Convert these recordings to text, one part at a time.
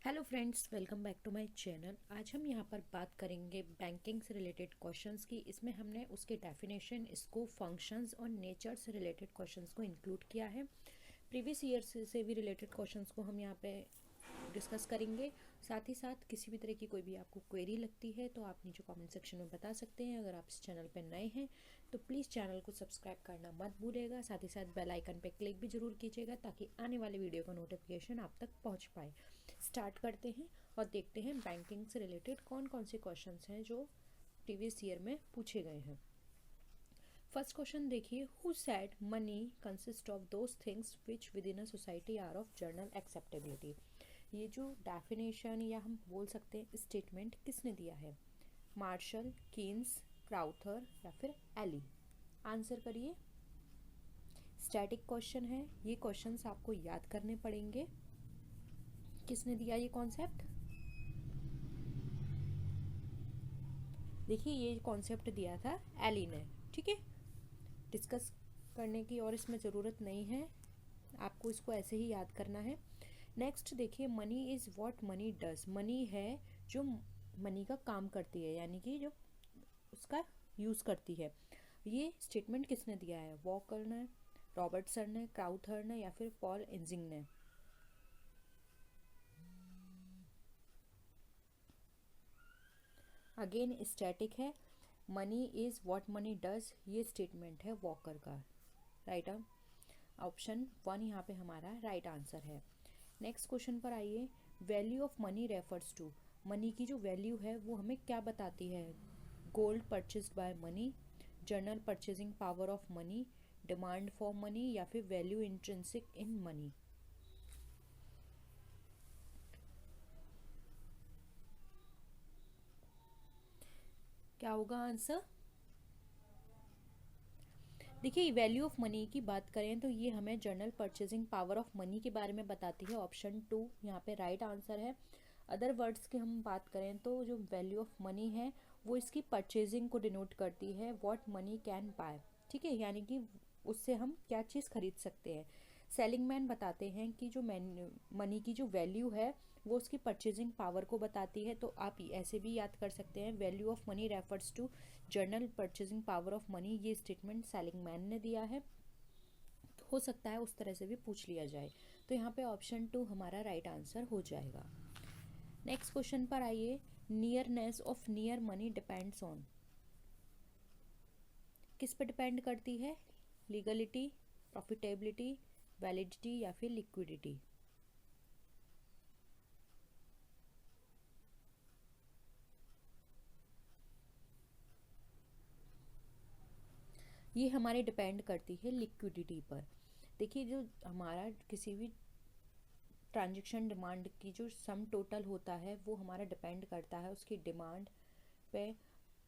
Hello friends, welcome back to my channel. आज हम यहाँ पर बात करेंगे बैंकिंग से रिलेटेड क्वेश्चंस की। इसमें हमने उसके डेफिनेशन, स्कोप, फंक्शंस और नेचर से रिलेटेड क्वेश्चंस को इंक्लूड किया है। प्रीवियस ईयर से भी रिलेटेड क्वेश्चंस को हम यहाँ पे डिस्कस करेंगे। साथ ही साथ किसी भी तरह की कोई भी आपको क्वेरी लगती है तो आप नीचे कमेंट सेक्शन में बता सकते हैं। अगर आप इस चैनल पर नए हैं तो प्लीज़ चैनल को सब्सक्राइब करना मत भूलिएगा। साथ ही साथ बेल आइकन पे क्लिक भी ज़रूर कीजिएगा ताकि आने वाले वीडियो का नोटिफिकेशन आप तक पहुँच पाए। स्टार्ट करते हैं और देखते हैं बैंकिंग से रिलेटेड कौन कौन से क्वेश्चंस हैं जो प्रीवियस ईयर में पूछे गए हैं। फर्स्ट क्वेश्चन देखिए, who said money consist of those things which within a society are of general acceptability. ये जो डेफिनेशन या हम बोल सकते हैं स्टेटमेंट किसने दिया है? मार्शल, कीन्स, क्राउथर या फिर एली। आंसर करिए। स्टैटिक क्वेश्चन है, ये क्वेश्चंस आपको याद करने पड़ेंगे। किसने दिया ये कॉन्सेप्ट? देखिए, ये कॉन्सेप्ट दिया था एली ने। ठीक है, डिस्कस करने की और इसमें ज़रूरत नहीं है, आपको इसको ऐसे ही याद करना है। नेक्स्ट देखिए, money is what money does. Money है जो मनी का काम करती है, यानी कि जो उसका यूज़ करती है। ये स्टेटमेंट किसने दिया है? वॉकर ने, रॉबर्टसन ने, क्राउथर ने या फिर पॉल इंजिंग ने। अगेन स्टैटिक है, money is what money does, ये स्टेटमेंट है वॉकर का। राइट ऑप्शन 1 यहाँ पे हमारा राइट आंसर है। नेक्स्ट क्वेश्चन पर आइए, value of money refers to. Money की जो वैल्यू है वो हमें क्या बताती है? Gold purchased by money, general purchasing power of money, demand for money या फिर वैल्यू इंट्रिंसिक इन मनी। क्या होगा आंसर? देखिए, वैल्यू ऑफ मनी की बात करें तो ये हमें general purchasing power of money के बारे में बताती है। ऑप्शन 2 यहाँ पे राइट आंसर है। अदर वर्ड्स की हम बात करें तो जो वैल्यू ऑफ मनी है वो इसकी परचेजिंग को डिनोट करती है, व्हाट मनी कैन बाय। ठीक है, यानी कि उससे हम क्या चीज़ खरीद सकते हैं। सेलिंग मैन बताते हैं कि जो मनी की जो वैल्यू है वो उसकी परचेजिंग पावर को बताती है। तो आप ऐसे भी याद कर सकते हैं, value of money refers to general purchasing power of money. ये स्टेटमेंट सेलिंग मैन ने दिया है। तो हो सकता है उस तरह से भी पूछ लिया जाए, तो यहाँ पे ऑप्शन 2 हमारा राइट आंसर हो जाएगा। नेक्स्ट क्वेश्चन पर आइए, nearness of near money depends on. किस पे डिपेंड करती है? लीगलिटी, प्रॉफिटेबिलिटी, वैलिडिटी या फिर लिक्विडिटी। ये हमारे डिपेंड करती है लिक्विडिटी पर। देखिए, जो हमारा किसी भी ट्रांजैक्शन डिमांड की जो सम टोटल होता है वो हमारा डिपेंड करता है उसकी डिमांड पे,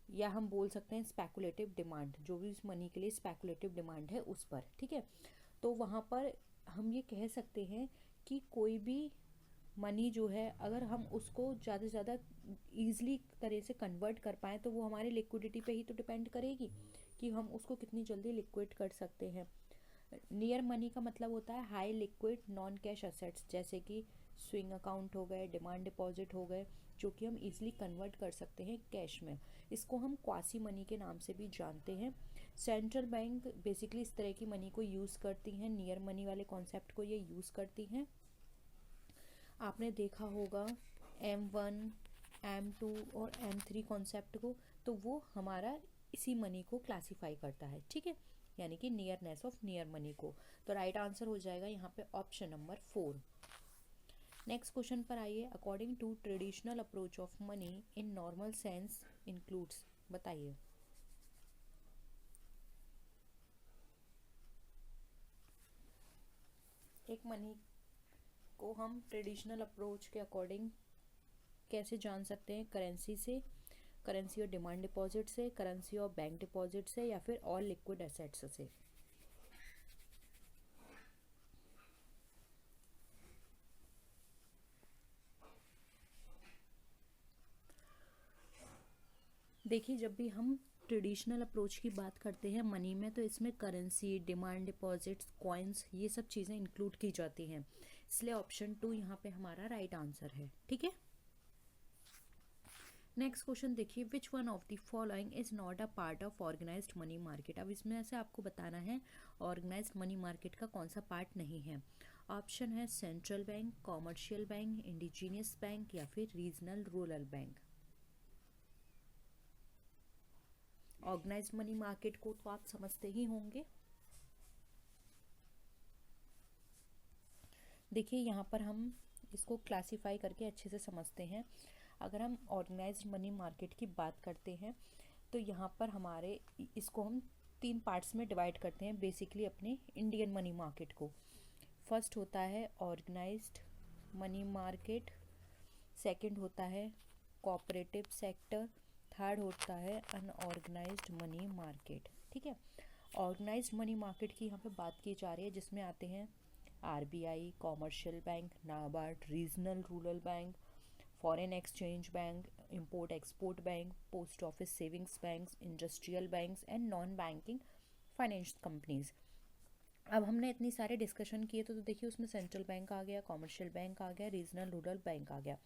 या हम बोल सकते हैं स्पेकुलेटिव डिमांड, जो भी उस मनी के लिए स्पेकुलेटिव डिमांड है उस पर। ठीक है, तो वहाँ पर हम ये कह सकते हैं कि कोई भी मनी जो है अगर हम उसको ज़्यादा से ज़्यादा ईजिली तरह से कन्वर्ट कर पाएँ तो वो हमारी लिक्विडिटी पे ही तो डिपेंड करेगी कि हम उसको कितनी जल्दी लिक्विड कर सकते हैं। नियर मनी का मतलब होता है high liquid non cash assets, जैसे कि स्विंग अकाउंट हो गए, डिमांड डिपॉजिट हो गए, जो कि हम इजीली कन्वर्ट कर सकते हैं कैश में। इसको हम क्वासी मनी के नाम से भी जानते हैं। सेंट्रल बैंक बेसिकली इस तरह की मनी को यूज़ करती हैं, नियर मनी वाले कॉन्सेप्ट को ये यूज़ करती हैं। आपने देखा होगा M1, M2 और M3 कॉन्सेप्ट को, तो वो हमारा इसी मनी को क्लासीफाई करता है। ठीक है, यानी कि नियरनेस ऑफ नियर मनी को। तो राइट आंसर हो जाएगा यहाँ पे ऑप्शन नंबर 4। नेक्स्ट क्वेश्चन पर आइए, according to traditional approach of money in normal sense includes. बताइए। एक मनी को हम ट्रेडिशनल अप्रोच के अकॉर्डिंग कैसे जान सकते हैं? करेंसी से, करेंसी और डिमांड डिपॉजिट से, करेंसी और बैंक डिपॉजिट से या फिर ऑल लिक्विड एसेट्स से। देखिए, जब भी हम ट्रेडिशनल अप्रोच की बात करते हैं मनी में तो इसमें करेंसी, डिमांड डिपॉजिट्स, कॉइन्स, ये सब चीज़ें इंक्लूड की जाती हैं। इसलिए ऑप्शन 2 यहाँ पे हमारा राइट आंसर है। ठीक है, नेक्स्ट क्वेश्चन देखिए, which one of the following is not a part of organised money market. अब इसमें से आपको बताना है ऑर्गेनाइज्ड मनी मार्केट का कौन सा पार्ट नहीं है। ऑप्शन है central bank, commercial bank, indigenous bank या फिर regional rural bank. Organised money market को तो आप समझते ही होंगे। देखिए यहाँ पर हम इसको क्लासिफाई करके अच्छे से समझते हैं। अगर हम ऑर्गेनाइज्ड मनी मार्केट की बात करते हैं तो यहाँ पर हमारे इसको हम 3 पार्ट्स में डिवाइड करते हैं बेसिकली अपने इंडियन मनी मार्केट को। फर्स्ट होता है ऑर्गेनाइज्ड मनी मार्केट, सेकंड होता है कोऑपरेटिव सेक्टर, थर्ड होता है अनऑर्गेनाइज्ड मनी मार्केट। ठीक है, ऑर्गेनाइज्ड मनी मार्केट की यहाँ पे बात की जा रही है जिसमें आते हैं RBI, commercial bank, NABARD, regional rural bank, foreign exchange bank, import export bank, post office savings banks, industrial banks and non banking finance companies. अब हमने इतनी सारे डिस्कशन किए तो देखिए उसमें सेंट्रल बैंक आ गया, कॉमर्शियल बैंक आ गया, रीजनल रूरल बैंक आ गया,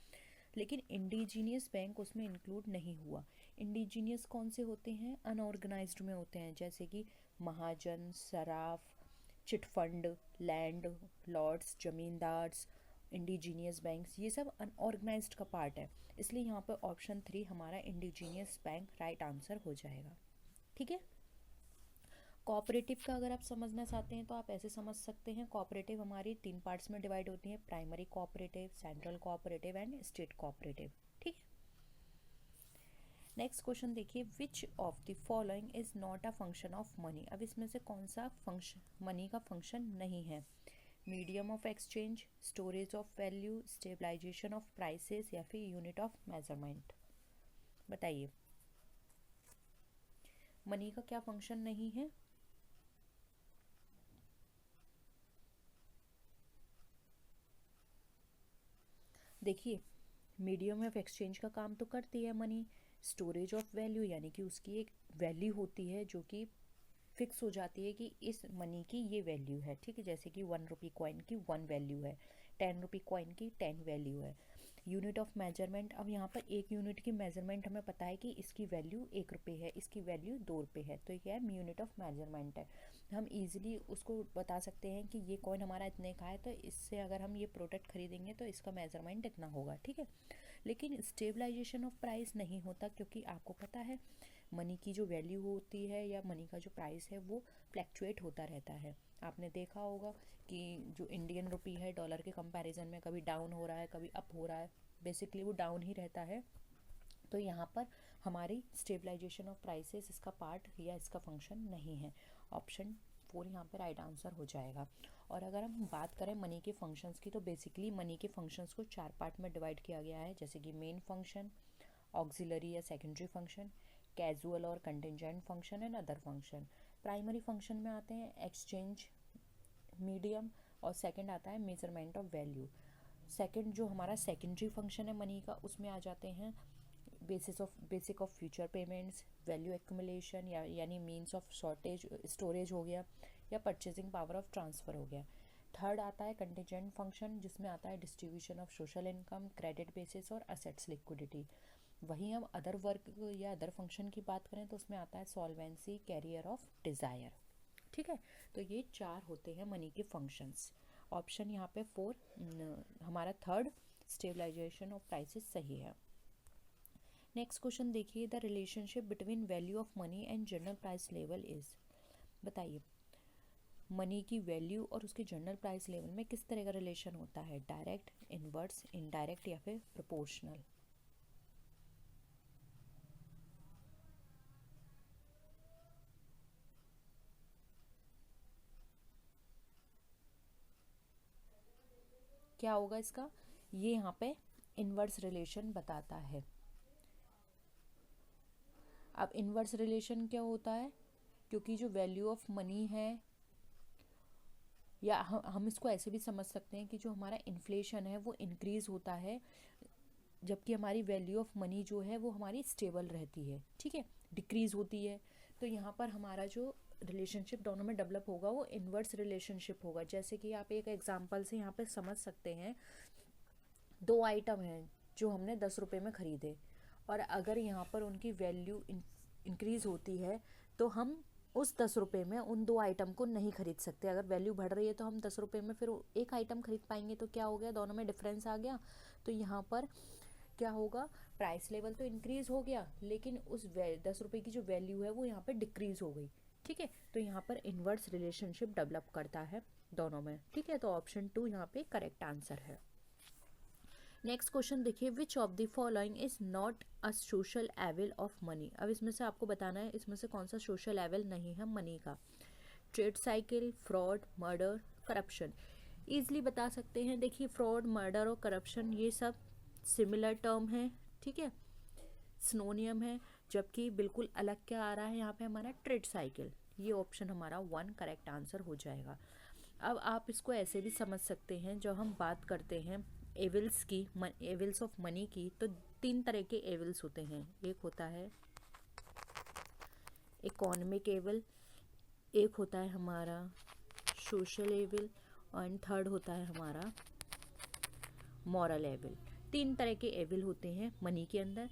लेकिन इंडिजीनियस बैंक उसमें इंक्लूड नहीं हुआ। इंडिजीनियस कौन से होते हैं? अनऑर्गेनाइज्ड में होते हैं, जैसे कि mahajan, saraf, chit fund, landlords, zamindars, indigenous banks, ये सब अनऑर्गेनाइज्ड का पार्ट है। इसलिए यहाँ पर ऑप्शन 3 हमारा इंडिजीनियस बैंक राइट आंसर हो जाएगा। ठीक है, कोऑपरेटिव का अगर आप समझना चाहते हैं तो आप ऐसे समझ सकते हैं। कोऑपरेटिव हमारी 3 पार्ट्स में डिवाइड होती है, primary cooperative, central cooperative and state cooperative. ठीक है, नेक्स्ट क्वेश्चन देखिए, which of the following is not a function of money. अब इसमें से कौन सा फंक्शन मनी का फंक्शन नहीं है? Medium of exchange, storage of value, stabilisation of prices या फिर यूनिट ऑफ मेजरमेंट। बताइए मनी का क्या फंक्शन नहीं है? देखिए मीडियम ऑफ एक्सचेंज का काम तो करती है मनी। स्टोरेज ऑफ वैल्यू यानी कि उसकी एक वैल्यू होती है जो कि फिक्स हो जाती है कि इस मनी की ये वैल्यू है। ठीक है, जैसे कि 1 रुपी कॉइन की 1 वैल्यू है, 10 रुपी कॉइन की 10 वैल्यू है। यूनिट ऑफ मेजरमेंट, अब यहाँ पर एक यूनिट की मेजरमेंट हमें पता है कि इसकी वैल्यू 1 रुपये है, इसकी वैल्यू 2 रुपये है, तो ये है यूनिट ऑफ मेजरमेंट है। हम इजीली उसको बता सकते हैं कि ये कॉइन हमारा इतने का है, तो इससे अगर हम ये प्रोडक्ट खरीदेंगे तो इसका मेजरमेंट इतना होगा। ठीक है, लेकिन स्टेबलाइजेशन ऑफ प्राइस नहीं होता, क्योंकि आपको पता है मनी की जो वैल्यू होती है या मनी का जो प्राइस है वो फ्लैक्चुएट होता रहता है। आपने देखा होगा कि जो इंडियन रुपी है डॉलर के कंपैरिजन में कभी डाउन हो रहा है, कभी अप हो रहा है, बेसिकली वो डाउन ही रहता है। तो यहाँ पर हमारी स्टेबलाइजेशन ऑफ प्राइसेस इसका पार्ट या इसका फंक्शन नहीं है। ऑप्शन 4 यहाँ पे राइट आंसर हो जाएगा। और अगर हम बात करें मनी के फंक्शंस की, तो बेसिकली मनी के फंक्शंस को 4 पार्ट में डिवाइड किया गया है, जैसे कि मेन फंक्शन, ऑक्सिलरी या सेकेंडरी फंक्शन, कैजुअल और contingent function and other function. Primary function में आते हैं एक्सचेंज मीडियम, और सेकंड आता है मेजरमेंट ऑफ वैल्यू। सेकंड जो हमारा सेकेंडरी फंक्शन है मनी का, उसमें आ जाते हैं basic of future payments, value accumulation यानी मीन्स ऑफ शॉर्टेज स्टोरेज हो गया, या परचेजिंग पावर ऑफ ट्रांसफ़र हो गया। थर्ड आता है कंटिजेंट फंक्शन, जिसमें आता है distribution of social income, credit basis और असेट्स लिक्विडिटी। वहीं हम अदर वर्क या अदर फंक्शन की बात करें तो उसमें आता है सॉल्वेंसी, कैरियर ऑफ डिज़ायर। ठीक है, तो ये 4 होते हैं मनी के फंक्शंस। ऑप्शन यहाँ पे 4 हमारा थर्ड स्टेबलाइजेशन ऑफ प्राइसेस सही है। नेक्स्ट क्वेश्चन देखिए, the relationship between value of money and general price level is. बताइए मनी की वैल्यू और उसके जनरल प्राइस लेवल में किस तरह का रिलेशन होता है? डायरेक्ट, इनवर्स, इनडायरेक्ट या फिर प्रोपोर्शनल? क्या होगा इसका? ये यहाँ पे इनवर्स रिलेशन बताता है। अब इनवर्स रिलेशन क्या होता है? क्योंकि जो वैल्यू ऑफ मनी है, या हम इसको ऐसे भी समझ सकते हैं कि जो हमारा इन्फ्लेशन है वो इंक्रीज होता है, जबकि हमारी वैल्यू ऑफ मनी जो है वो हमारी स्टेबल रहती है। ठीक है, डिक्रीज होती है। तो यहाँ पर हमारा जो रिलेशनशिप दोनों में डेवलप होगा वो इन्वर्स रिलेशनशिप होगा। जैसे कि आप एक एग्जांपल से यहाँ पे समझ सकते हैं, 2 आइटम हैं जो हमने 10 रुपये में ख़रीदे, और अगर यहाँ पर उनकी वैल्यू इंक्रीज़ होती है तो हम उस 10 रुपये में उन 2 आइटम को नहीं खरीद सकते। अगर वैल्यू बढ़ रही है तो हम 10 रुपये में फिर एक आइटम खरीद पाएंगे, तो क्या हो गया, दोनों में डिफरेंस आ गया। तो यहाँ पर क्या होगा, प्राइस लेवल तो इंक्रीज़ हो गया लेकिन उस 10 रुपये की जो वैल्यू है वो यहाँ पर डिक्रीज़ हो गई। ठीक है, तो यहाँ पर इन्वर्स रिलेशनशिप डेवलप करता है दोनों में। ठीक है, तो ऑप्शन 2 यहाँ पे करेक्ट आंसर है। नेक्स्ट क्वेश्चन देखिए, which of the following is not a social evil of money. अब इसमें से आपको बताना है इसमें से कौन सा सोशल एविल नहीं है मनी का। Trade cycle, fraud, murder, corruption. Easily बता सकते हैं, देखिए फ्रॉड, मर्डर और करप्शन ये सब सिमिलर टर्म है, ठीक है, सिनोनियम है, जबकि बिल्कुल अलग क्या आ रहा है यहाँ पे हमारा ट्रेड साइकिल। ये ऑप्शन हमारा 1 करेक्ट आंसर हो जाएगा। अब आप इसको ऐसे भी समझ सकते हैं, जब हम बात करते हैं एविल्स की, एविल्स ऑफ मनी की, तो 3 तरह के एविल्स होते हैं। एक होता है इकोनॉमिक एविल, एक होता है हमारा सोशल एविल, एंड थर्ड होता है हमारा मॉरल एविल। 3 तरह के एविल होते हैं मनी के अंदर।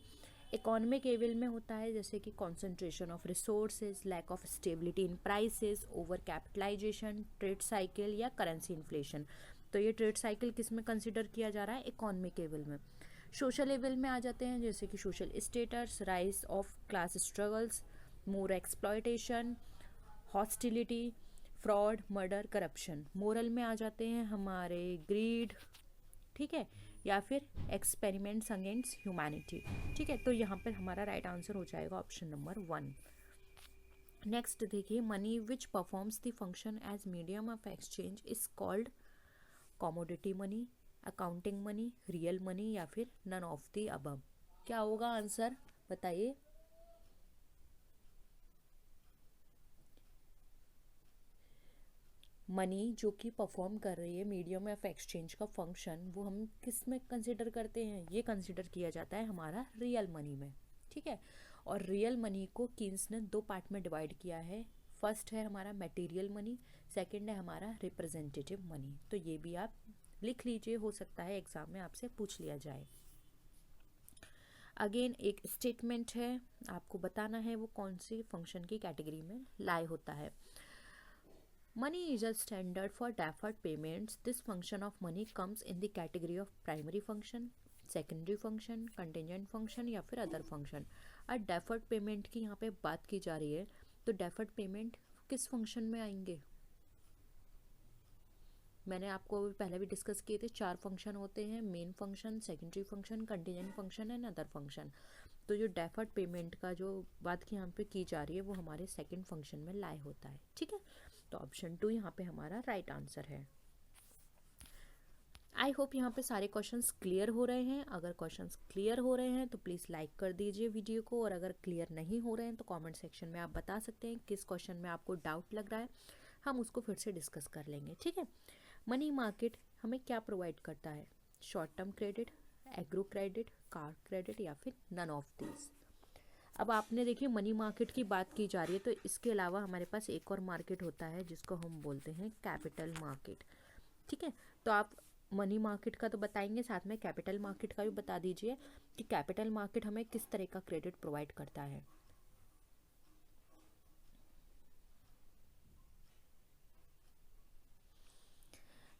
इकोनॉमिक एविल में होता है जैसे कि concentration of resources, lack of stability in prices, over capitalisation, trade cycle या करेंसी इन्फ्लेशन। तो ये ट्रेड साइकिल किस में कंसिडर किया जा रहा है, इकोनॉमिक एविल में। सोशल एविल में आ जाते हैं जैसे कि social status, rise of class struggles, more exploitation, hostility, fraud, murder, corruption. Moral में आ जाते हैं हमारे ग्रीड, ठीक है, या फिर एक्सपेरिमेंट्स अगेंस्ट ह्यूमैनिटी। ठीक है, तो यहाँ पर हमारा राइट आंसर हो जाएगा ऑप्शन नंबर 1। नेक्स्ट देखिए, money which performs the function as medium of exchange is called commodity money, accounting money, real money या फिर नन ऑफ द अबव। क्या होगा आंसर बताइए। मनी जो कि परफॉर्म कर रही है मीडियम ऑफ एक्सचेंज का फंक्शन, वो हम किस में कंसिडर करते हैं, ये कंसिडर किया जाता है हमारा रियल मनी में। ठीक है, और रियल मनी को कीन्स ने 2 पार्ट में डिवाइड किया है। फर्स्ट है हमारा मटेरियल मनी, सेकंड है हमारा रिप्रेजेंटेटिव मनी। तो ये भी आप लिख लीजिए, हो सकता है एग्जाम में आपसे पूछ लिया जाए। अगेन एक स्टेटमेंट है, आपको बताना है वो कौन सी फंक्शन की कैटेगरी में लाई होता है। Money is a standard for deferred payments. This function of money comes in the category of primary function, secondary function, contingent function या फिर other function. और deferred payment की यहाँ पे बात की जा रही है, तो deferred payment किस function में आएंगे, मैंने आपको पहले भी डिस्कस किए थे। 4 फंक्शन होते हैं, main function, secondary function, contingent function and other function. तो जो डेफर्ड पेमेंट का जो बात की यहाँ पे की जा रही है वो हमारे सेकंड फंक्शन में लाई होता है। ठीक है, तो ऑप्शन 2 यहाँ पे हमारा राइट आंसर है। आई होप यहाँ पे सारे क्वेश्चंस क्लियर हो रहे हैं। अगर क्वेश्चंस क्लियर हो रहे हैं तो प्लीज़ लाइक कर दीजिए वीडियो को, और अगर क्लियर नहीं हो रहे हैं तो कमेंट सेक्शन में आप बता सकते हैं किस क्वेश्चन में आपको डाउट लग रहा है, हम उसको फिर से डिस्कस कर लेंगे। ठीक है, मनी मार्केट हमें क्या प्रोवाइड करता है, short term credit, agro credit, car credit या फिर नन ऑफ दिस। अब आपने देखिए मनी मार्केट की बात की जा रही है, तो इसके अलावा हमारे पास एक और मार्केट होता है जिसको हम बोलते हैं कैपिटल मार्केट। ठीक है, तो आप मनी मार्केट का तो बताएंगे, साथ में कैपिटल मार्केट का भी बता दीजिए कि कैपिटल मार्केट हमें किस तरह का क्रेडिट प्रोवाइड करता है।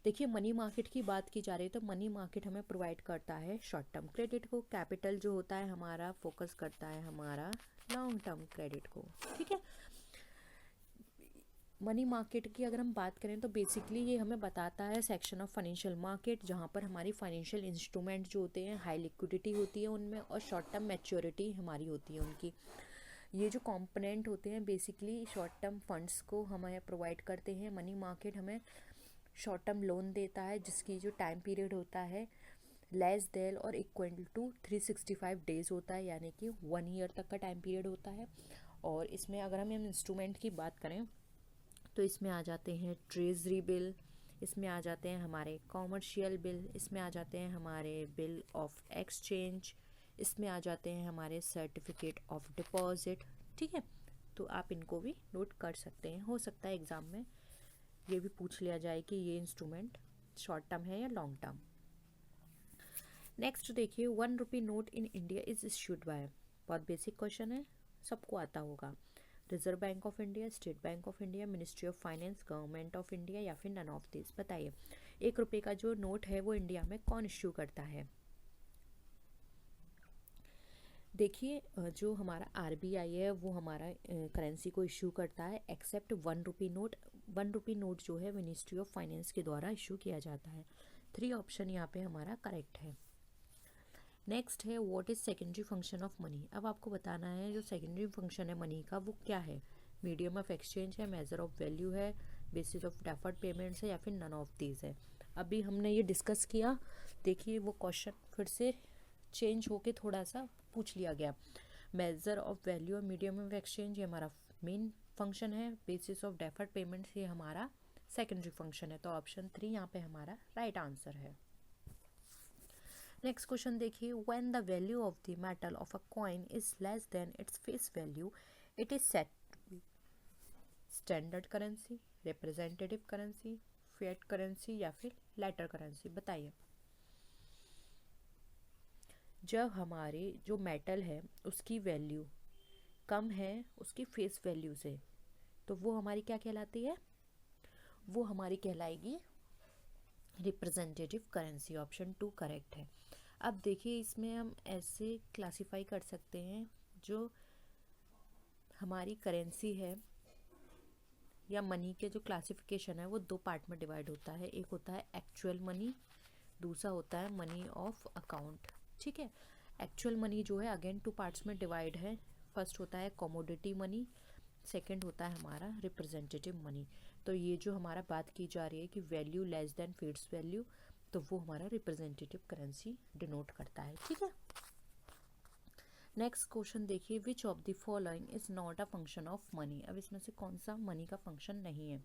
देखिए मनी मार्केट की बात की जा रही है तो मनी मार्केट हमें प्रोवाइड करता है शॉर्ट टर्म क्रेडिट को। कैपिटल जो होता है हमारा फोकस करता है हमारा लॉन्ग टर्म क्रेडिट को। ठीक है, मनी मार्केट की अगर हम बात करें तो बेसिकली ये हमें बताता है सेक्शन ऑफ फाइनेंशियल मार्केट, जहाँ पर हमारी फाइनेंशियल इंस्ट्रूमेंट जो होते हैं हाई लिक्विडिटी होती है उनमें, और शॉर्ट टर्म मैच्योरिटी हमारी होती है उनकी। ये जो कंपोनेंट होते हैं बेसिकली शॉर्ट टर्म फंड्स को हमें प्रोवाइड करते हैं। मनी मार्केट हमें शॉर्ट टर्म लोन देता है जिसकी जो टाइम पीरियड होता है लेस देन और इक्वल टू 365 डेज होता है, यानी कि 1 ईयर तक का टाइम पीरियड होता है। और इसमें अगर हम इंस्ट्रूमेंट की बात करें तो इसमें आ जाते हैं ट्रेजरी बिल, इसमें आ जाते हैं हमारे कॉमर्शियल बिल, इसमें आ जाते हैं हमारे बिल ऑफ एक्सचेंज, इसमें आ जाते हैं हमारे सर्टिफिकेट ऑफ डिपॉजिट। ठीक है, तो आप इनको भी नोट कर सकते हैं। हो सकता है एग्ज़ाम में ये भी पूछ लिया जाए कि ये इंस्ट्रूमेंट शॉर्ट टर्म है या लॉन्ग टर्म। नेक्स्ट देखिए, 1 rupee note in India is issued by, बहुत बेसिक क्वेश्चन है, सबको आता होगा। Reserve bank of India, state bank of India, ministry of finance, government of India या फिर नन ऑफ दिस। बताइए 1 रुपये का जो नोट है वो इंडिया में कौन इश्यू करता है। देखिए जो हमारा आरबीआई है वो हमारा करेंसी को इश्यू करता है, except 1 rupee note. 1 rupee note जो है मिनिस्ट्री ऑफ फाइनेंस के द्वारा इश्यू किया जाता है। 3 ऑप्शन यहाँ पे हमारा करेक्ट है। नेक्स्ट है what is secondary function of money. अब आपको बताना है जो सेकेंडरी फंक्शन है मनी का वो क्या है। मीडियम ऑफ एक्सचेंज है, मेजर ऑफ वैल्यू है, बेसिस ऑफ डेफर्ड पेमेंट्स है या फिर नन ऑफ दीज है। अभी हमने ये डिस्कस किया, देखिए वो क्वेश्चन फिर से चेंज होके थोड़ा सा पूछ लिया गया। मेजर ऑफ वैल्यू और मीडियम ऑफ एक्सचेंज ये हमारा मेन फंक्शन है, बेसिस ऑफ डेफर्ड पेमेंट्स ये हमारा सेकेंडरी फंक्शन है। तो ऑप्शन 3 यहाँ पे हमारा राइट आंसर है। नेक्स्ट क्वेश्चन देखिए, when the value of the metal of a coin is less than its face value it is said to be standard currency, representative currency, fiat currency या फिर letter currency. बताइए जब हमारे जो metal है उसकी value कम है उसकी फेस वैल्यू से, तो वो हमारी क्या कहलाती है, वो हमारी कहलाएगी रिप्रेजेंटेटिव करेंसी। ऑप्शन 2 करेक्ट है। अब देखिए इसमें हम ऐसे क्लासिफाई कर सकते हैं, जो हमारी करेंसी है या मनी के जो क्लासिफिकेशन है वो 2 पार्ट में डिवाइड होता है। एक होता है एक्चुअल मनी, दूसरा होता है मनी ऑफ अकाउंट। ठीक है, एक्चुअल मनी जो है अगेन 2 पार्ट्स में डिवाइड है। फर्स्ट होता है कमोडिटी मनी, सेकंड होता है हमारा रिप्रेजेंटेटिव मनी। तो ये जो हमारा बात की जा रही है कि value less than face value, तो वो हमारा रिप्रेजेंटेटिव करेंसी डिनोट करता है। ठीक है, नेक्स्ट क्वेश्चन देखिए, which of the following is not a function of money. अब इसमें से कौन सा मनी का फंक्शन नहीं है।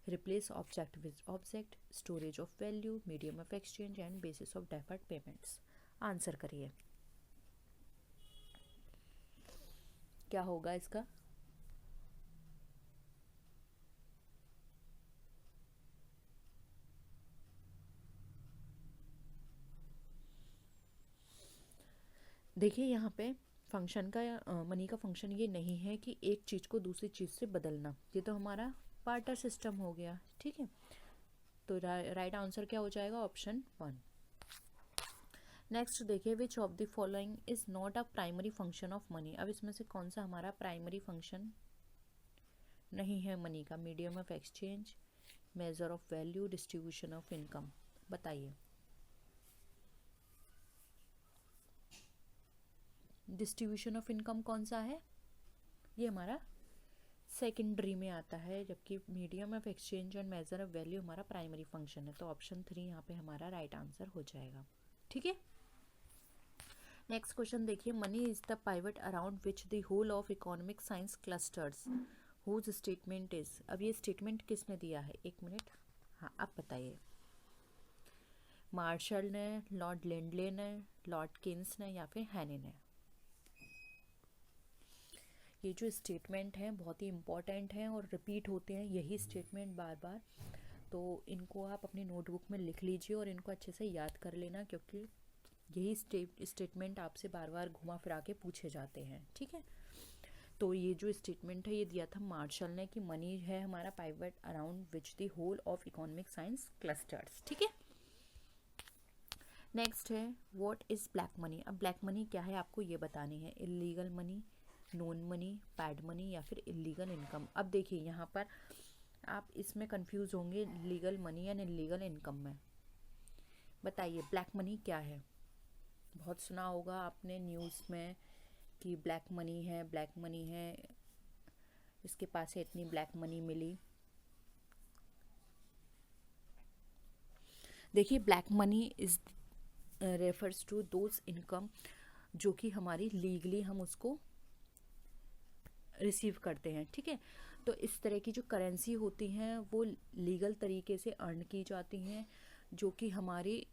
Replace object with object, storage of value, medium of exchange and bases of deferred payments. Answer करिए क्या होगा इसका। देखिए यहाँ पे फंक्शन का मनी का फंक्शन ये नहीं है कि एक चीज़ को दूसरी चीज़ से बदलना, ये तो हमारा बार्टर सिस्टम हो गया। ठीक है, तो राइट आंसर क्या हो जाएगा, ऑप्शन 1। नेक्स्ट देखिए, which of the following is not a primary function of money. अब इसमें से कौन सा हमारा प्राइमरी फंक्शन नहीं है मनी का। Medium of exchange, measure of value, distribution of income. बताइए डिस्ट्रीब्यूशन ऑफ इनकम कौन सा है, ये हमारा सेकेंडरी में आता है, जबकि medium of exchange and measure of value हमारा प्राइमरी फंक्शन है। तो ऑप्शन 3 यहाँ पे हमारा राइट आंसर हो जाएगा। ठीक है, नेक्स्ट क्वेश्चन देखिए, money is the pivot around which the whole of economic science clusters whose statement is. अब ये स्टेटमेंट किसने दिया है, एक मिनट, हाँ आप बताइए। मार्शल ने, लॉर्ड लिंडले ने, लॉर्ड किन्स ने या फिर हैने ने। ये जो स्टेटमेंट हैं बहुत ही इम्पॉर्टेंट हैं और रिपीट होते हैं यही स्टेटमेंट बार बार, तो इनको आप अपनी नोटबुक में लिख लीजिए और इनको अच्छे से याद कर लेना, क्योंकि यही स्टेटमेंट आपसे बार बार घुमा फिरा के पूछे जाते हैं। ठीक है, तो ये जो स्टेटमेंट है ये दिया था मार्शल ने कि मनी है हमारा pivot around which the whole of economic science clusters. ठीक है, नेक्स्ट है व्हाट इज ब्लैक मनी। अब ब्लैक मनी क्या है आपको ये बतानी है। Illegal money, known money, paid money या फिर इलीगल इनकम। अब देखिए यहाँ पर आप इसमें कंफ्यूज होंगे legal money and illegal income में। बताइए ब्लैक मनी क्या है। बहुत सुना होगा आपने न्यूज़ में कि ब्लैक मनी है, ब्लैक मनी है, इसके पास से इतनी ब्लैक मनी मिली। देखिए black money is refers to those income जो कि हमारी लीगली हम उसको रिसीव करते हैं। ठीक है, तो इस तरह की जो करेंसी होती हैं वो लीगल तरीके से अर्न की जाती हैं, जो कि हमारी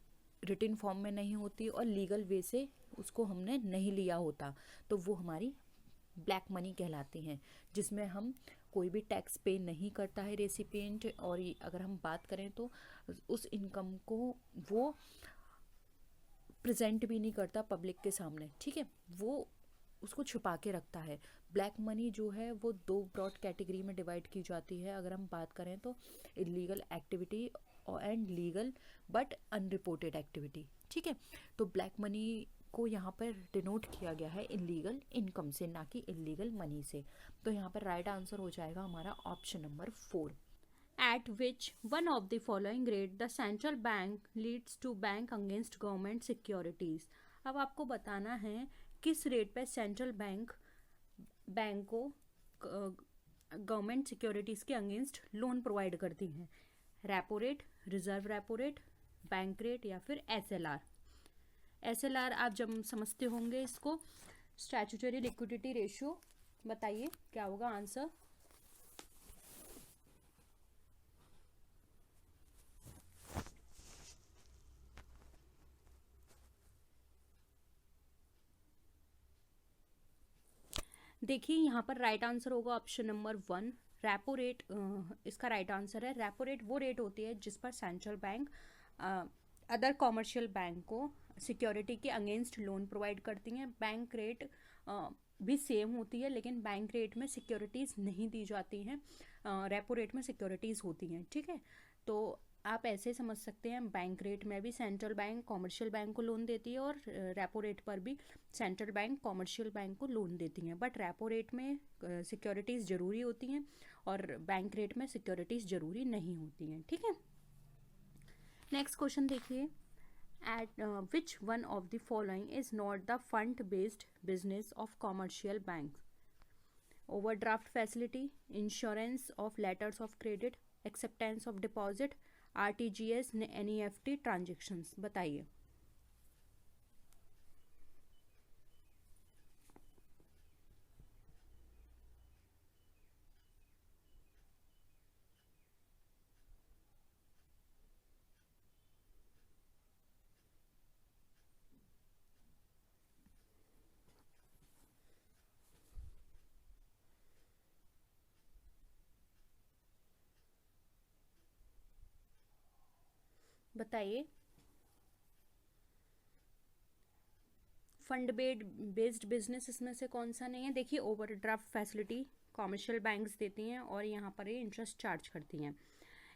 रिटन फॉर्म में नहीं होती और लीगल वे से उसको हमने नहीं लिया होता, तो वो हमारी ब्लैक मनी कहलाती हैं, जिसमें हम कोई भी टैक्स पे नहीं करता है रेसिपिएंट, और अगर हम बात करें तो उस इनकम को वो प्रेजेंट भी नहीं करता पब्लिक के सामने, ठीक है, वो उसको छुपा के रखता है। ब्लैक मनी जो है वो दो ब्रॉड कैटेगरी में डिवाइड की जाती है। अगर हम बात करें तो illegal activity and legal but unreported activity, ठीक है। तो ब्लैक मनी को यहाँ पर डिनोट किया गया है इलीगल इनकम से, ना कि इलीगल मनी से। तो यहाँ पर राइट आंसर हो जाएगा हमारा option number 4। At which one of the following rate the central bank leads to bank against government securities? अब आपको बताना है किस रेट पे सेंट्रल बैंक को गवर्नमेंट सिक्योरिटीज़ के अगेंस्ट लोन प्रोवाइड करती हैं। Repo rate, reserve repo rate, bank rate या फिर एसएलआर। एसएलआर आप जब समझते होंगे इसको, स्टैट्यूटरी लिक्विडिटी रेशियो। बताइए क्या होगा आंसर। देखिए यहाँ पर राइट आंसर होगा ऑप्शन नंबर 1, रेपो रेट। इसका राइट आंसर है। रेपो रेट वो रेट होती है जिस पर central bank other commercial bank को सिक्योरिटी के अगेंस्ट लोन प्रोवाइड करती हैं। बैंक रेट भी सेम होती है, लेकिन बैंक रेट में सिक्योरिटीज़ नहीं दी जाती हैं, रेपो रेट में सिक्योरिटीज़ होती हैं, ठीक है। तो आप ऐसे समझ सकते हैं, बैंक रेट में भी सेंट्रल बैंक कॉमर्शियल बैंक को लोन देती है, और रेपो रेट पर भी सेंट्रल बैंक कॉमर्शियल बैंक को लोन देती हैं। बट रेपो रेट में सिक्योरिटीज़ ज़रूरी होती हैं और बैंक रेट में सिक्योरिटीज़ ज़रूरी नहीं होती हैं, ठीक है। नेक्स्ट क्वेश्चन देखिए, eight which one of the following is not the fund based business of commercial bank? Overdraft facility, insurance of letters of credit, acceptance of deposit, RTGS, NEFT transactions. बताइए। बताइए। Fund based business इसमें से कौन सा नहीं है? देखिए, overdraft facility commercial banks देती हैं और यहाँ पर ये इंटरेस्ट चार्ज करती हैं।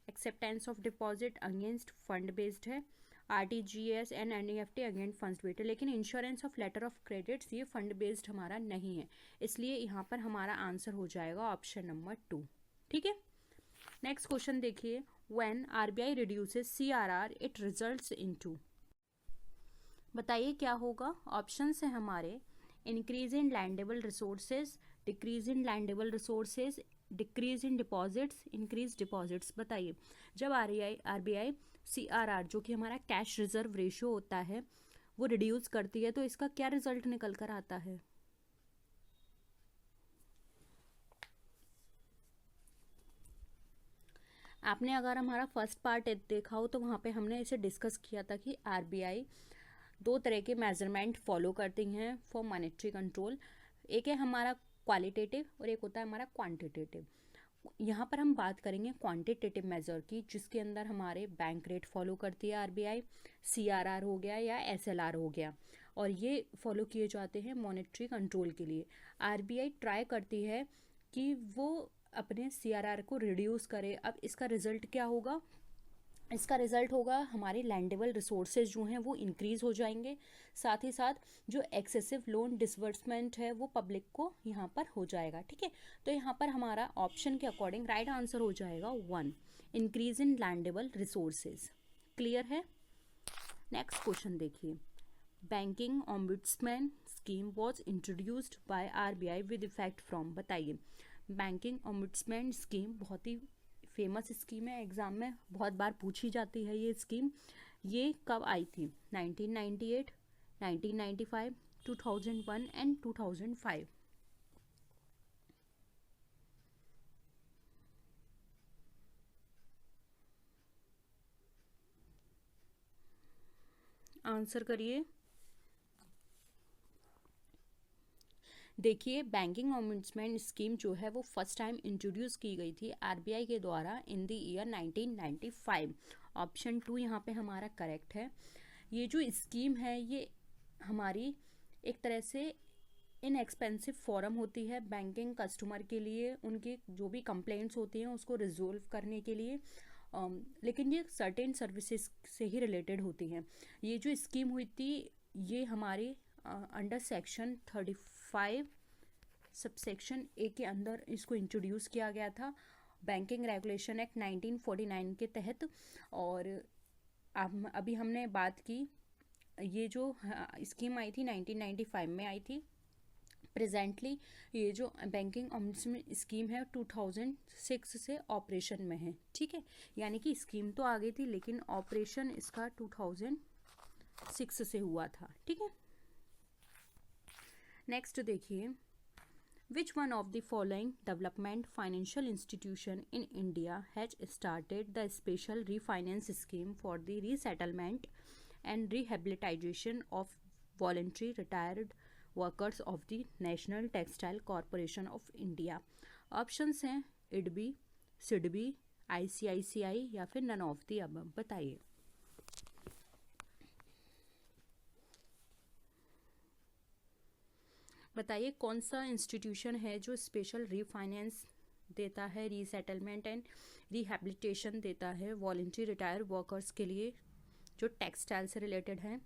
Acceptance of deposit against fund based है। RTGS and NEFT against fund based है। लेकिन insurance of letter of credits ये फंड बेस्ड हमारा नहीं है, इसलिए यहाँ पर हमारा आंसर हो जाएगा ऑप्शन नंबर 2, ठीक है। नेक्स्ट क्वेश्चन देखिए, when RBI reduces CRR it results into. बताइए क्या होगा। ऑप्शंस हैं हमारे, increase in lendable resources, decrease in lendable resources, decrease in deposits, increase deposits. बताइए, जब आरबीआई सीआरआर जो कि हमारा कैश रिजर्व रेशियो होता है वो रिड्यूस करती है, तो इसका क्या रिजल्ट निकल कर आता है? आपने अगर हमारा फर्स्ट पार्ट देखा हो तो वहाँ पे हमने इसे डिस्कस किया था कि आरबीआई दो तरह के मेजरमेंट फॉलो करती हैं फॉर मॉनेटरी कंट्रोल। एक है हमारा क्वालिटेटिव और एक होता है हमारा क्वांटिटेटिव। यहाँ पर हम बात करेंगे क्वांटिटेटिव मेजर की, जिसके अंदर हमारे बैंक रेट फॉलो करती है आरबीआई, सीआरआर हो गया या एसएलआर हो गया, और ये फॉलो किए जाते हैं मॉनेटरी कंट्रोल के लिए। आरबीआई ट्राई करती है कि वो अपने सीआरआर को रिड्यूस करे। अब इसका रिजल्ट क्या होगा? इसका रिजल्ट होगा हमारे लैंडेबल रिसोर्सेज जो हैं वो इंक्रीज़ हो जाएंगे, साथ ही साथ जो एक्सेसिव लोन डिसबर्समेंट है वो पब्लिक को यहाँ पर हो जाएगा, ठीक है। तो यहाँ पर हमारा ऑप्शन के अकॉर्डिंग राइट आंसर हो जाएगा 1, increase in lendable resources. Clear है। नेक्स्ट क्वेश्चन देखिए, banking ombudsman scheme was introduced by RBI with effect from. बताइए, बैंकिंग ओम्बुड्समैन स्कीम बहुत ही फेमस स्कीम है, एग्जाम में बहुत बार पूछी जाती है ये स्कीम। ये कब आई थी? 1998, 1995, 2001 एंड 2005। आंसर करिए। देखिए, बैंकिंग ओम्बुड्समैन स्कीम जो है वो फर्स्ट टाइम इंट्रोड्यूस की गई थी आरबीआई के द्वारा इन द ईयर 1995। ऑप्शन 2 यहाँ पे हमारा करेक्ट है। ये जो स्कीम है ये हमारी एक तरह से इनएक्सपेंसिव फॉरम होती है बैंकिंग कस्टमर के लिए, उनके जो भी कंप्लेंट्स होती हैं उसको रिजोल्व करने के लिए। लेकिन ये सर्टेन सर्विसेज से ही रिलेटेड होती हैं। ये जो स्कीम हुई थी ये हमारे अंडर सेक्शन 35 सबसेक्शन ए के अंदर इसको इंट्रोड्यूस किया गया था बैंकिंग रेगुलेशन एक्ट 1949 के तहत। और अभी हमने बात की, ये जो स्कीम आई थी 1995 में आई थी। प्रेजेंटली ये जो बैंकिंग ओम्बुड्समैन स्कीम है 2006 से ऑपरेशन में है, ठीक है। यानी कि स्कीम तो आ गई थी लेकिन ऑपरेशन इसका 2006 से हुआ था, ठीक है। नेक्स्ट देखिए, which one of the following development financial institution in India has started the special refinance scheme for the resettlement and rehabilitation of voluntary retired workers of the national textile corporation of India. Options हैं IDBI, SIDBI, ICICI या फिर none of the above. बताइए। बताइए कौन सा institution है जो special refinance देता है, रीसेटलमेंट एंड रिहेबिलिटेशन देता है वॉलंटरी रिटायर वर्कर्स के लिए जो टेक्सटाइल से रिलेटेड है।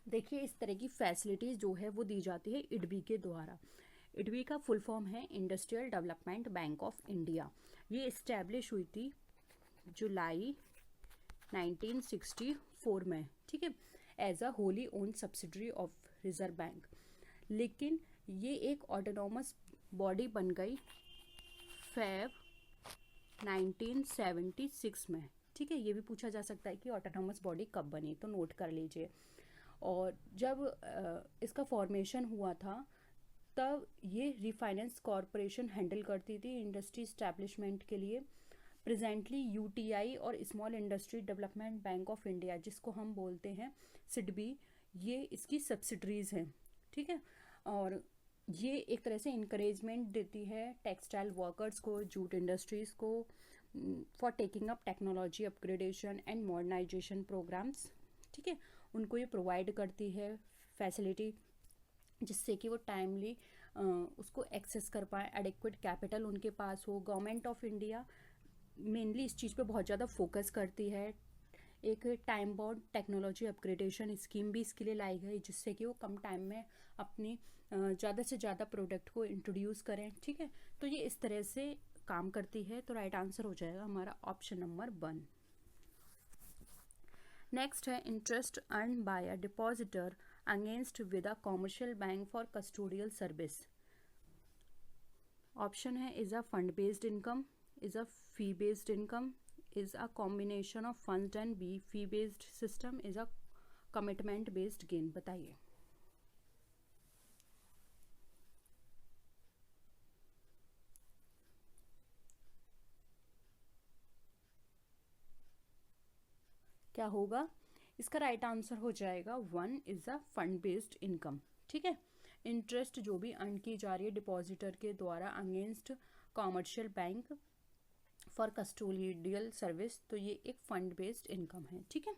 देखिए, इस तरह की फैसिलिटीज़ जो है वो दी जाती है इडबी के द्वारा। इडबी का फुल फॉर्म है industrial development bank of India. ये इस्टेब्लिश हुई थी जुलाई 1964 में, ठीक है, as a wholly owned subsidiary of reserve bank. लेकिन ये एक ऑटोनॉमस बॉडी बन गई फेब 1976 में, ठीक है। ये भी पूछा जा सकता है कि ऑटोनॉमस बॉडी कब बनी, तो नोट कर लीजिए। और जब इसका फॉर्मेशन हुआ था तब ये रिफाइनेंस कॉरपोरेशन हैंडल करती थी इंडस्ट्री इस्टेब्लिशमेंट के लिए। प्रेजेंटली यूटीआई और small industry development bank of India, जिसको हम बोलते हैं सिडबी, ये इसकी सब्सिडरीज हैं, ठीक है। और ये एक तरह से इंकरेजमेंट देती है टेक्सटाइल वर्कर्स को, जूट इंडस्ट्रीज को, for taking up technology upgradation and modernisation programmes, ठीक है। उनको ये प्रोवाइड करती है फैसिलिटी जिससे कि वो टाइमली उसको एक्सेस कर पाए, एडिक्वेट कैपिटल उनके पास हो। गवर्नमेंट ऑफ इंडिया मेनली इस चीज़ पे बहुत ज़्यादा फोकस करती है। एक time bound technology upgradation scheme भी इसके लिए लाई गई जिससे कि वो कम टाइम में अपनी ज़्यादा से ज़्यादा प्रोडक्ट को इंट्रोड्यूस करें, ठीक है। तो ये इस तरह से काम करती है। तो राइट आंसर हो जाएगा हमारा ऑप्शन नंबर 1। नेक्स्ट है interest earn by a depositor against with a commercial bank for custodial service. Option है is a fund based income, is a fee based income, is a combination of funds and B fee based system, is a commitment based gain। बताइए। क्या होगा इसका right answer हो जाएगा 1 is a fund based income, ठीक है। Interest जो भी अर्न की जा रही है डिपॉजिटर के द्वारा against commercial bank for custodial service, तो ये एक फंड बेस्ड इनकम है, ठीक है।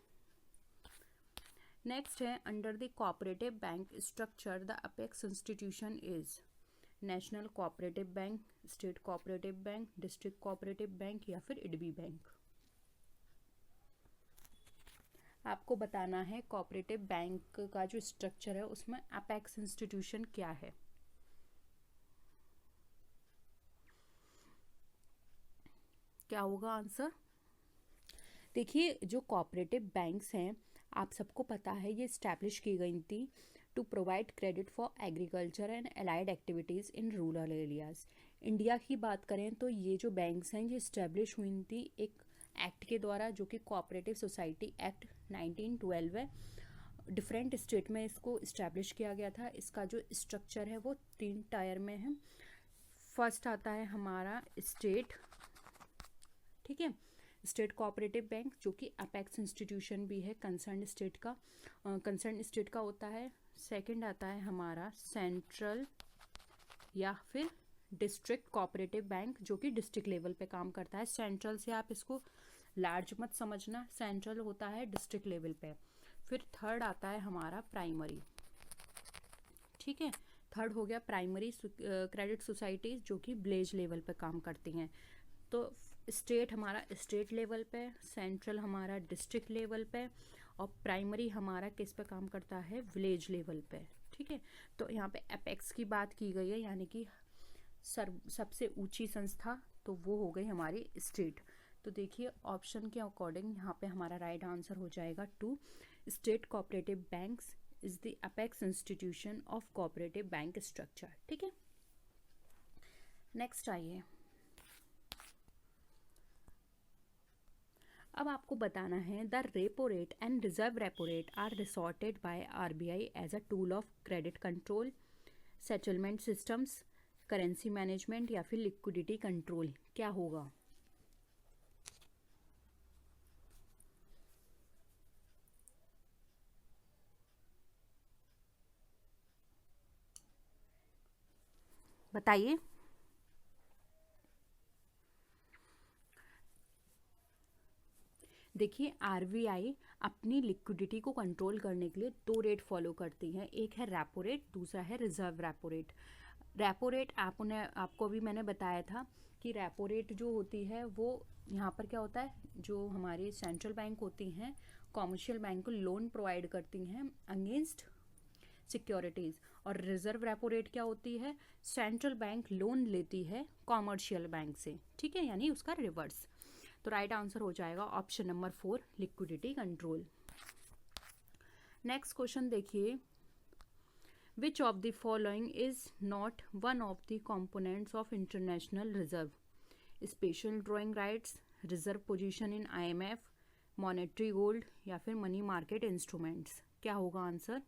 नेक्स्ट है under the cooperative bank structure the apex institution is national cooperative bank, state cooperative bank, district cooperative bank या फिर इडबी बैंक। आपको बताना है कोऑपरेटिव बैंक का जो स्ट्रक्चर है उसमें अपेक्स इंस्टीट्यूशन क्या है। क्या होगा आंसर? देखिए, जो कोऑपरेटिव बैंक्स हैं आप सबको पता है ये इस्टेब्लिश की गई थी to provide credit for agriculture and allied activities in rural areas. India की बात करें तो ये जो बैंक्स हैं ये इस्टेब्लिश हुई थी एक एक्ट के द्वारा जो कि कोऑपरेटिव सोसाइटी एक्ट 1912 है। डिफरेंट स्टेट में इसको इस्टेब्लिश किया गया था। इसका जो स्ट्रक्चर है वो 3 टायर में है। फर्स्ट आता है हमारा स्टेट, ठीक है, स्टेट कोऑपरेटिव बैंक जो कि अपेक्स इंस्टीट्यूशन भी है, कंसर्न स्टेट का होता है। सेकंड आता है हमारा सेंट्रल या फिर डिस्ट्रिक्ट कोऑपरेटिव बैंक जो कि डिस्ट्रिक्ट लेवल पे काम करता है। सेंट्रल से आप इसको लार्ज मत समझना, सेंट्रल होता है डिस्ट्रिक्ट लेवल पे। फिर थर्ड आता है हमारा प्राइमरी, ठीक है, थर्ड हो गया प्राइमरी क्रेडिट सोसाइटीज जो कि विलेज लेवल पे काम करती हैं। तो स्टेट हमारा स्टेट लेवल पे, सेंट्रल हमारा डिस्ट्रिक्ट लेवल पे, और प्राइमरी हमारा किस पे काम करता है, विलेज लेवल पे, ठीक है। तो यहाँ पे अपेक्स की बात की गई है, यानी कि सबसे ऊंची संस्था, तो वो हो गई हमारी स्टेट। तो देखिए ऑप्शन के अकॉर्डिंग यहाँ पे हमारा राइट आंसर हो जाएगा 2, state cooperative banks is the apex institution of cooperative bank structure, ठीक है। नेक्स्ट आइए, अब आपको बताना है the repo rate and reserve repo rate are resorted by RBI as a tool of credit control, settlement systems, currency management या फिर liquidity control. क्या होगा? बताइए। देखिए आरबीआई अपनी लिक्विडिटी को कंट्रोल करने के लिए 2 रेट फॉलो करती हैं, एक है रेपो रेट, दूसरा है reserve repo rate. Repo rate आपको अभी मैंने बताया था कि रेपो रेट जो होती है वो यहाँ पर क्या होता है, जो हमारी सेंट्रल बैंक होती हैं कॉमर्शियल बैंक को लोन प्रोवाइड करती हैं अगेंस्ट सिक्योरिटीज़, और रिजर्व रेपो रेट क्या होती है, सेंट्रल बैंक लोन लेती है कॉमर्शियल बैंक से, ठीक है, यानी उसका रिवर्स। तो राइट आंसर हो जाएगा option number 4, liquidity control. Next question देखिए, which of the following is not one of the components of international reserve, special drawing rights, reserve position in IMF, monetary gold या फिर money market instruments. क्या होगा answer?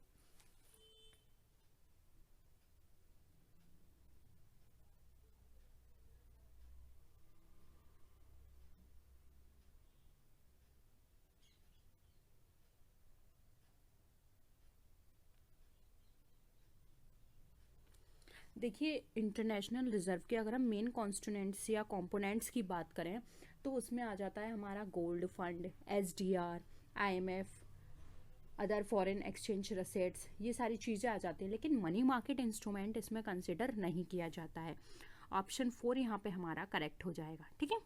देखिए international reserve के अगर हम main constituents या कंपोनेंट्स की बात करें तो उसमें आ जाता है हमारा gold fund, SDR, IMF, other foreign exchange assets, ये सारी चीज़ें आ जाती हैं, लेकिन मनी मार्केट इंस्ट्रूमेंट इसमें कंसिडर नहीं किया जाता है। ऑप्शन 4 यहाँ पे हमारा करेक्ट हो जाएगा, ठीक है।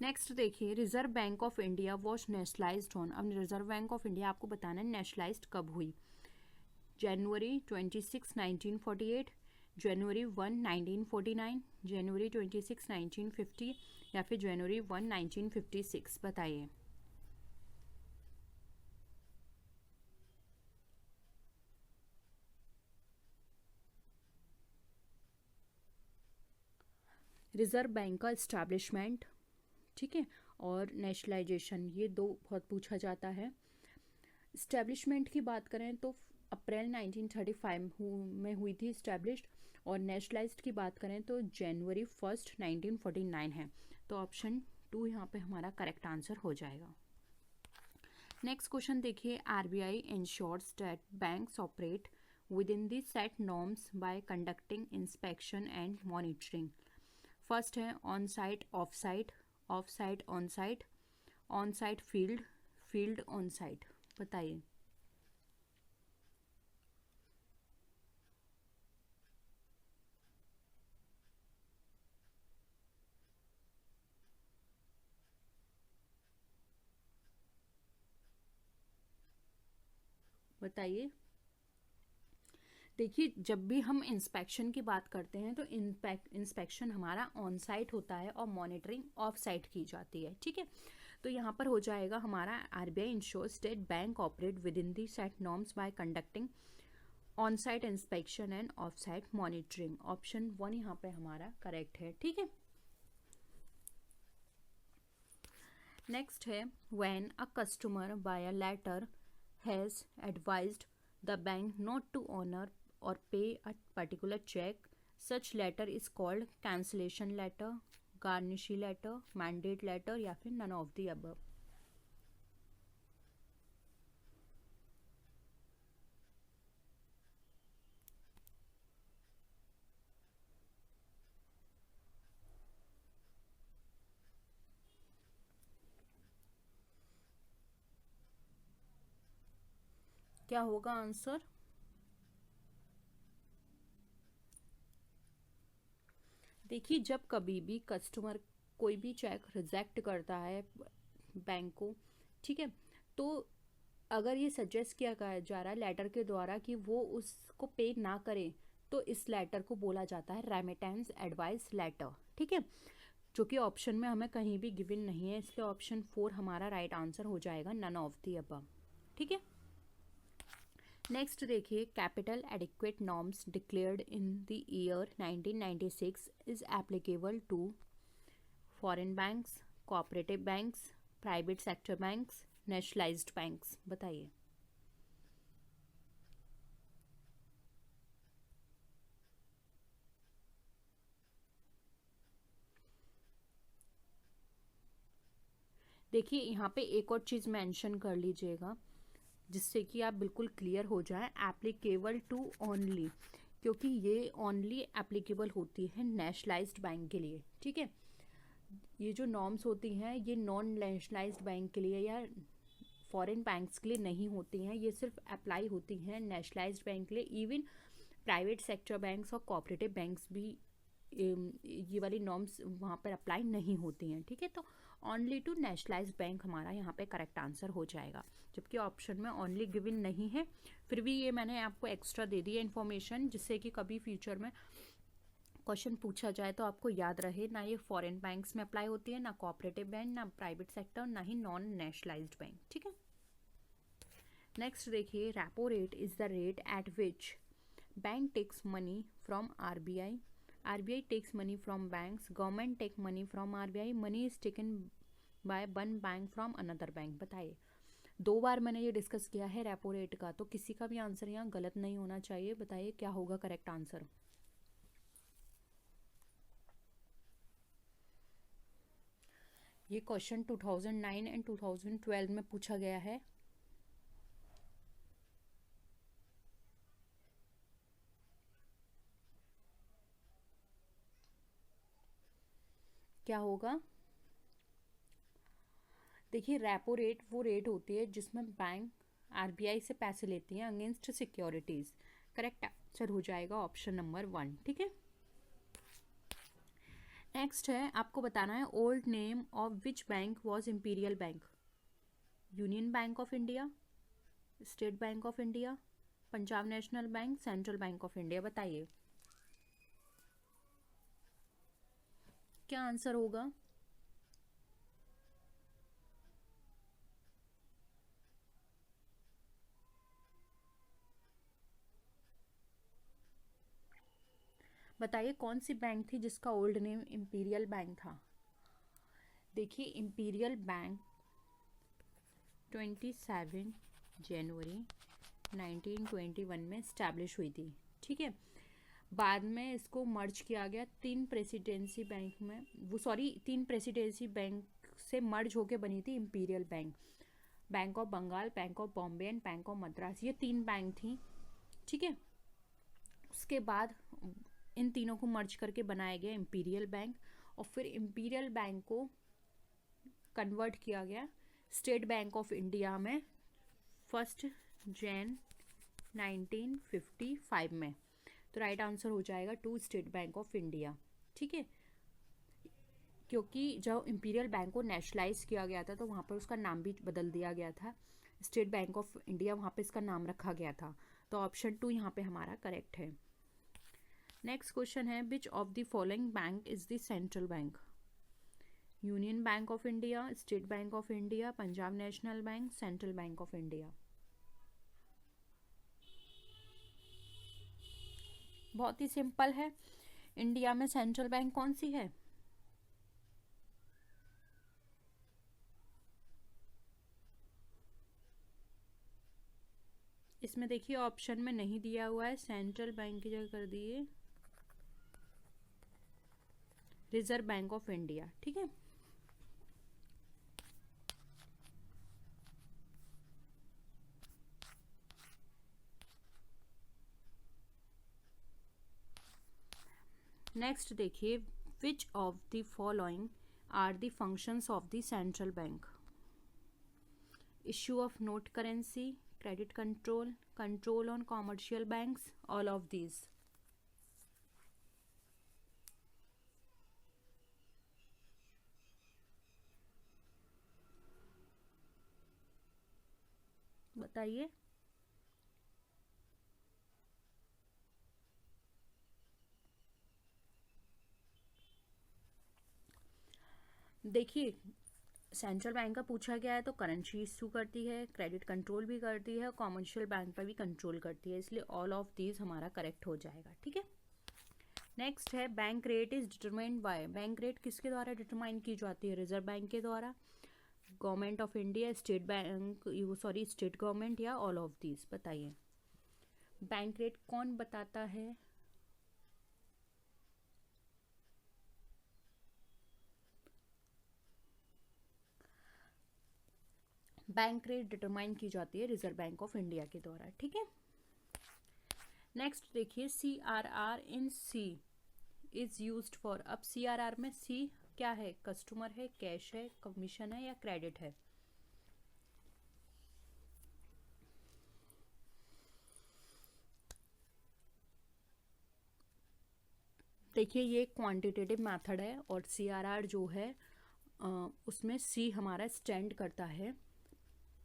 नेक्स्ट देखिए, reserve bank of India was nationalised on. अब रिजर्व बैंक ऑफ इंडिया आपको बताना है नेशनलाइज्ड कब हुई, जनवरी 26, 1948, जनवरी 1, 1949, जनवरी 26, 1950 या फिर जनवरी 1, 1956। बताइए। रिजर्व बैंक का इस्टेब्लिशमेंट, ठीक है, और नेशनलाइजेशन, ये 2 बहुत पूछा जाता है। इस्टेब्लिशमेंट की बात करें तो अप्रैल 1935 में हुई थी इस्टेब्लिश्ड, और नेशनलाइज्ड की बात करें तो जनवरी 1, 1949 है। तो ऑप्शन 2 यहाँ पे हमारा करेक्ट आंसर हो जाएगा। नेक्स्ट क्वेश्चन देखिए, RBI ensures that banks operate with in the set norms by conducting inspection and monitoring. First है on site off site, off site on site, on site field, field on site. बताइए। बताइए। देखिए जब भी हम inspection की बात करते हैं तो इंस्पेक्शन हमारा ऑन साइट होता है और मॉनिटरिंग ऑफ साइट की जाती है, ठीक है। तो यहाँ पर हो जाएगा हमारा RBI ensures that bank operate with in the set norms by conducting on site inspection and off site monitoring. Option 1 यहाँ पे हमारा करेक्ट है, ठीक है। नेक्स्ट है, when a customer by a letter has advised the bank not to honor or pay a particular check, such letter is called cancellation letter, garnishee letter, mandate letter या फिर none of the above. क्या होगा answer? देखिए, जब कभी भी customer कोई भी चेक रिजेक्ट करता है बैंक को, ठीक है, तो अगर ये सजेस्ट किया जा रहा है लेटर के द्वारा कि वो उसको पे ना करे, तो इस लेटर को बोला जाता है रेमिटेंस एडवाइस लेटर, ठीक है, जो कि ऑप्शन में हमें कहीं भी गिवन नहीं है, इसलिए ऑप्शन 4 हमारा राइट आंसर हो जाएगा, नन ऑफ द अबव। ठीक है, नेक्स्ट देखिए, capital adequate norms declared in the year 1996 is applicable to foreign banks, cooperative banks, private sector banks, nationalised banks. बताइए। देखिए, यहाँ पे एक और चीज़ मेंशन कर लीजिएगा जिससे कि आप बिल्कुल क्लियर हो जाए, एप्लीकेबल टू ओनली, क्योंकि ये ओनली एप्लीकेबल होती है नेशनलाइज्ड बैंक के लिए। ठीक है, ये जो नॉर्म्स होती हैं ये नॉन नेशनलाइज्ड बैंक के लिए या फॉरेन बैंक्स के लिए नहीं होती हैं, ये सिर्फ अप्लाई होती हैं नेशनलाइज्ड बैंक के लिए। इवन प्राइवेट सेक्टर बैंक्स और कोऑपरेटिव बैंक्स भी ये वाली नॉर्म्स वहाँ पर अप्लाई नहीं होती हैं। ठीक है, तो ओनली टू नेशनलाइज्ड बैंक हमारा यहाँ पे करेक्ट आंसर हो जाएगा, जबकि ऑप्शन में ओनली गिवन नहीं है। फिर भी ये मैंने आपको एक्स्ट्रा दे दी है इन्फॉर्मेशन, जिससे कि कभी फ्यूचर में क्वेश्चन पूछा जाए तो आपको याद रहे, ना ये फॉरेन बैंक्स में अप्लाई होती है, ना कोऑपरेटिव बैंक, ना प्राइवेट सेक्टर, ना ही नॉन नेशनलाइज्ड बैंक। ठीक है, नेक्स्ट देखिए, repo rate is the rate at which bank takes money from RBI, RBI takes money from banks, government take money from RBI, money is taken by one bank from another bank। बताइए। 2 बार मैंने ये discuss किया है repo rate का, तो किसी का भी आंसर यहाँ गलत नहीं होना चाहिए। बताइए क्या होगा करेक्ट आंसर। ये क्वेश्चन 2009 एंड 2012 में पूछा गया है। क्या होगा? देखिए, रेपो रेट वो रेट होती है जिसमें बैंक RBI से पैसे लेती हैं अगेंस्ट सिक्योरिटीज। करेक्ट आंसर हो जाएगा ऑप्शन नंबर 1। ठीक है, नेक्स्ट है, आपको बताना है old name of which bank was imperial bank. Union bank of India, state bank of India, Punjab national bank, central bank of India. बताइए क्या आंसर होगा। बताइए कौन सी बैंक थी जिसका ओल्ड नेम इंपीरियल बैंक था। देखिए, इंपीरियल बैंक 27 जनवरी 1921 में इस्टेब्लिश हुई थी। ठीक है, बाद में इसको मर्ज किया गया 3 प्रेसिडेंसी बैंक में, वो 3 प्रेसिडेंसी बैंक से मर्ज होके बनी थी imperial bank. Bank of Bengal, bank of Bombay and bank of Madras, ये 3 बैंक थी। ठीक है, उसके बाद इन तीनों को मर्ज करके बनाया गया इंपीरियल बैंक, और फिर इंपीरियल बैंक को कन्वर्ट किया गया स्टेट बैंक ऑफ इंडिया में 1 जनवरी 1955 में। तो राइट आंसर हो जाएगा 2 स्टेट बैंक ऑफ इंडिया। ठीक है, क्योंकि जब इंपीरियल बैंक को नेशनलाइज किया गया था तो वहाँ पर उसका नाम भी बदल दिया गया था, स्टेट बैंक ऑफ इंडिया वहाँ पे इसका नाम रखा गया था। तो ऑप्शन 2 यहाँ पे हमारा करेक्ट है। नेक्स्ट क्वेश्चन है, विच of the following bank is the central bank. Union bank of India, state bank of India, Punjab national bank, central bank of India. बहुत ही सिंपल है, इंडिया में सेंट्रल बैंक कौन सी है? इसमें देखिए ऑप्शन में नहीं दिया हुआ है, सेंट्रल बैंक की जगह कर दिए रिजर्व बैंक ऑफ इंडिया, ठीक है। नेक्स्ट देखिए, which of the following are the functions of the central bank? Issue of note currency, credit control, control on commercial banks, all of these. बताइए। देखिए, central bank का पूछा गया है तो करेंसी इशू करती है, क्रेडिट कंट्रोल भी करती है, कॉमर्शियल बैंक पर भी कंट्रोल करती है, इसलिए ऑल ऑफ दीज हमारा करेक्ट हो जाएगा, ठीक है। नेक्स्ट है, bank rate is determined by. Bank rate किसके द्वारा डिटरमाइन की जाती है? रिजर्व बैंक के द्वारा, government of India, state bank, state government, या ऑल ऑफ दीज? बताइए। बैंक रेट कौन बताता है? बैंक रेट डिटरमाइन की जाती है रिजर्व बैंक ऑफ इंडिया के द्वारा, ठीक है। नेक्स्ट देखिए, CRR in C is used for. अब CRR में C क्या है? कस्टमर है, कैश है, कमीशन है, या क्रेडिट है? देखिए, ये क्वांटिटेटिव मेथड है और CRR जो है उसमें C हमारा स्टैंड करता है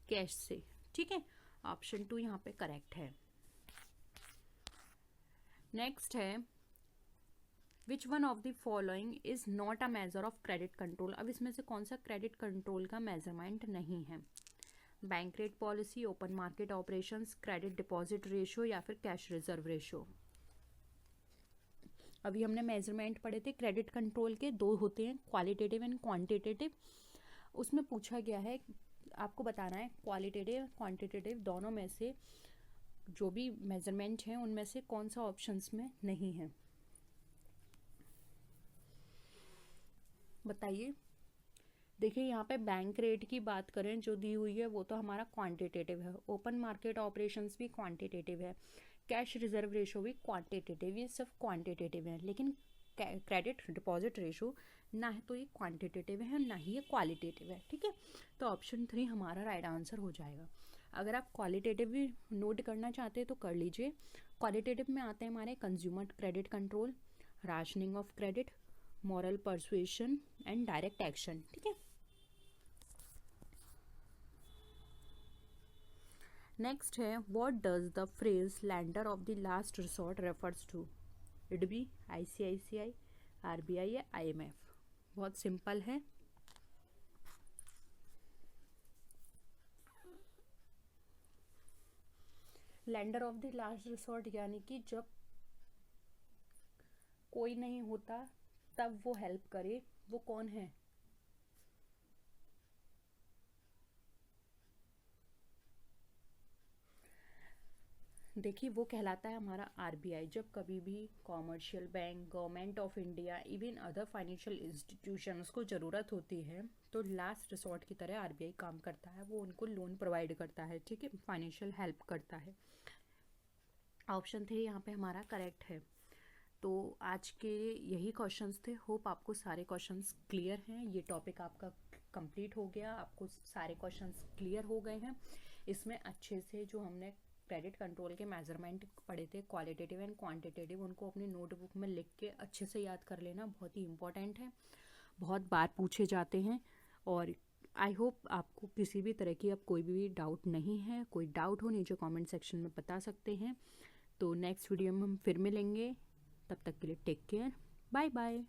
कैश से, ठीक है। ऑप्शन 2 यहाँ पे करेक्ट है। नेक्स्ट है, विच one of the following is not a measure of credit control? अब इसमें से कौन सा क्रेडिट कंट्रोल का मेजरमेंट नहीं है? Bank rate policy, open market operations, credit deposit ratio, या फिर कैश रिजर्व रेशियो? अभी हमने मेजरमेंट पढ़े थे क्रेडिट कंट्रोल के, दो होते हैं, क्वालिटेटिव एंड क्वांटिटेटिव। उसमें पूछा गया है, आपको बताना है क्वालिटेटिव क्वांटिटेटिव दोनों में से जो भी मेजरमेंट हैं उनमें से कौन सा ऑप्शंस में नहीं है, बताइए। देखिए, यहाँ पे बैंक रेट की बात करें जो दी हुई है वो तो हमारा क्वांटिटेटिव है, ओपन मार्केट ऑपरेशंस भी क्वांटिटेटिव है, कैश रिजर्व रेशो भी क्वांटिटेटिव, ये सब क्वांटिटेटिव है। लेकिन क्रेडिट डिपॉजिट रेशो ना है तो ये क्वांटिटेटिव है, ना ही ये क्वालिटेटिव है, ठीक है। तो ऑप्शन 3 हमारा राइट आंसर हो जाएगा। अगर आप क्वालिटेटिव भी नोट करना चाहते हैं तो कर लीजिए। क्वालिटेटिव में आते हैं हमारे consumer credit control, rationing of credit, moral persuasion and direct action, ठीक है। नेक्स्ट है, what does the phrase lender of the last resort refers to? It be ICICI, RBI, या IMF? बहुत सिंपल है। Lender of the last resort यानी कि जब कोई नहीं होता तब वो हेल्प करे, वो कौन है? देखिए, वो कहलाता है हमारा RBI। जब कभी भी commercial bank, government of India, even other financial institutions को ज़रूरत होती है तो लास्ट रिसोर्ट की तरह RBI काम करता है, वो उनको लोन प्रोवाइड करता है, ठीक है, फाइनेंशियल हेल्प करता है। ऑप्शन 3 यहाँ पे हमारा करेक्ट है। तो आज के यही क्वेश्चंस थे। होप आपको सारे क्वेश्चंस क्लियर हैं। ये टॉपिक आपका कंप्लीट हो गया, आपको सारे क्वेश्चंस क्लियर हो गए हैं। इसमें अच्छे से जो हमने क्रेडिट कंट्रोल के मेजरमेंट पढ़े थे, क्वालिटेटिव एंड क्वांटिटेटिव, उनको अपनी नोटबुक में लिख के अच्छे से याद कर लेना, बहुत ही इंपॉर्टेंट है, बहुत बार पूछे जाते हैं। और आई होप आपको किसी भी तरह की अब कोई भी डाउट नहीं है। कोई डाउट हो नीचे कमेंट सेक्शन में बता सकते हैं। तो नेक्स्ट वीडियो में हम फिर मिलेंगे, तब तक के लिए टेक केयर, बाय बाय।